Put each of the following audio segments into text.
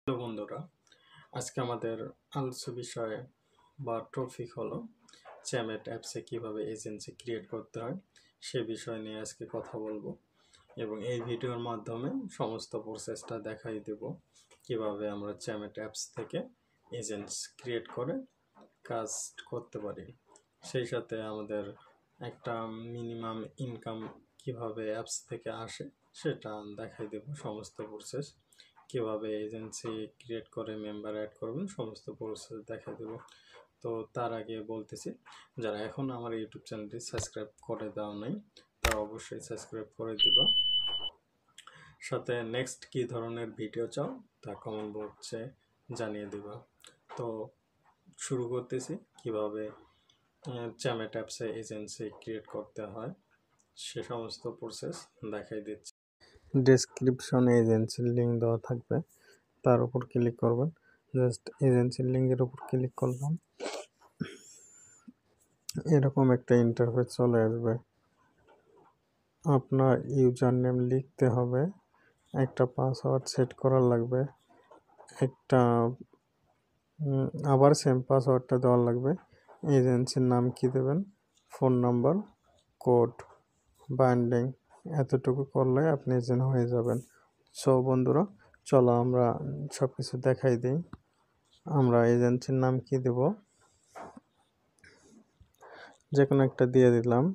Hello বন্ধুরা, আজকে আমাদের আলোচ্য বিষয় বা টপিক হলো চ্যামেট অ্যাপসে কিভাবে এজেন্সি ক্রিয়েট করতে হয় সে বিষয় নিয়ে আজকে কথা বলবো এবং এই ভিডিওর মাধ্যমে সমস্ত প্রসেসটা দেখাই দেব কিভাবে আমরা চ্যামেট অ্যাপস থেকে এজেন্টস ক্রিয়েট করে কাজ করতে পারি। সেই সাথে আমাদের একটা মিনিমাম ইনকাম কিভাবে অ্যাপস থেকে আসে সেটা দেখাই দেব, সমস্ত প্রসেস কিভাবে এজেন্সি ক্রিয়েট করে মেম্বার অ্যাড করবেন সমস্ত প্রসেস দেখা দেব। তো তার আগে বলতেছি, যারা এখন আমার ইউটিউব চ্যানেলটি সাবস্ক্রাইব করে দেওয়া নাই তারা অবশ্যই সাবস্ক্রাইব করে দিবা। সাথে নেক্সট কী ধরনের ভিডিও চাও তা কমেন্ট বক্সে জানিয়ে দিবা। তো শুরু করতেছি কিভাবে চ্যামেট অ্যাপসে এজেন্সি ক্রিয়েট করতে হয় সে সমস্ত প্রসেস দেখাই দিচ্ছি। ডেসক্রিপশনে এজেন্সির লিঙ্ক দেওয়া থাকবে, তার উপর ক্লিক করবেন। জাস্ট এজেন্সির লিঙ্কের উপর ক্লিক করলাম, এরকম একটা ইন্টারফেস চলে আসবে। আপনার ইউজার নেম লিখতে হবে, একটা পাসওয়ার্ড সেট করা লাগবে, একটা আবার সেম পাসওয়ার্ডটা দেওয়া লাগবে। এজেন্সির নাম কি দেবেন, ফোন নাম্বার, কোড, বাইন্ডিং, এতটুকু করলে আপনি এজেন্ট হয়ে যাবেন। সো বন্ধুরা, চলো আমরা সব কিছু দেখাই দিই। আমরা এজেন্সির নাম কি দেব, যে কোনো একটা দিয়ে দিলাম।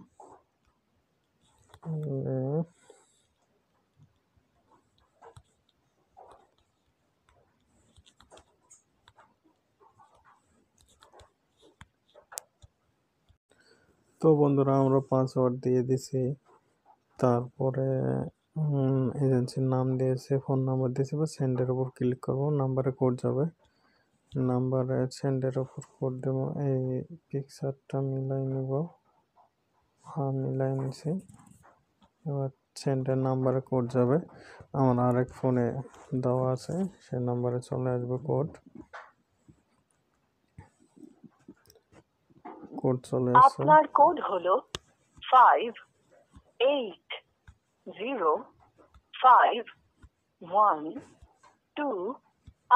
তো বন্ধুরা, আমরা পাসওয়ার্ড দিয়ে দিছি, তারপরে এজেন্সির নাম দিয়েছে, ফোন নাম্বার দিয়েছে, বা সেন্ডের উপর ক্লিক করবো, নাম্বারে কোড যাবে, নাম্বারে সেন্ডের উপর কোড দেবো। এই পিকচারটা মিলাই নেব, হ্যাঁ মিলাই নিছি। এবার সেন্ডের নাম্বারে কোড যাবে, আমার আরেক ফোনে দেওয়া আছে, সেই নাম্বারে চলে আসবে কোড। কোড চলে আসছে, আপনার কোড হলো 580512।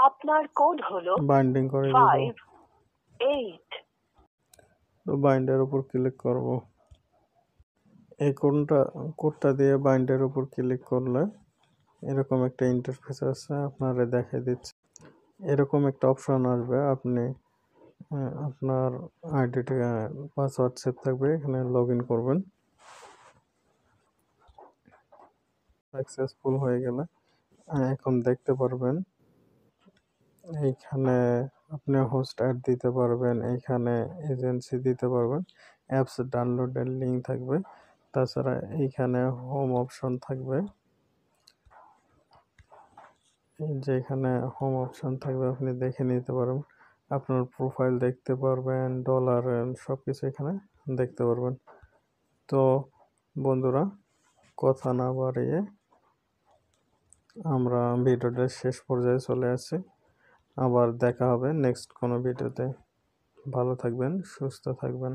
আপনার কোড হলো বাইন্ডিং করে দেব। 58। তো বাইন্ডের উপর ক্লিক করব। এই কোডটা দিয়ে বাইন্ডের উপর ক্লিক করলে এরকম একটা ইন্টারফেস আছে, আপনারা দেখাই দিচ্ছে। এরকম একটা অপশন আসবে, আপনি আপনার আইডিটা পাসওয়ার্ড সেভ থাকবে, এখানে লগ ইন করবেন। সাকসেসফুল হয়ে গেলে এখন দেখতে পারবেন এইখানে আপনি হোস্ট অ্যাড দিতে পারবেন, এইখানে এজেন্সি দিতে পারবেন, অ্যাপস ডাউনলোডের লিঙ্ক থাকবে, তাছাড়া এইখানে হোম অপশন থাকবে। যেখানে হোম অপশন থাকবে আপনি দেখে নিতে পারবেন, আপনার প্রোফাইল দেখতে পারবেন, ডলার সব কিছু এখানে দেখতে পারবেন। তো বন্ধুরা, কথা না বাড়িয়ে আমরা ভিডিওটার শেষ পর্যায়ে চলে আসছি। আবার দেখা হবে নেক্সট কোনো ভিডিওতে। ভালো থাকবেন, সুস্থ থাকবেন।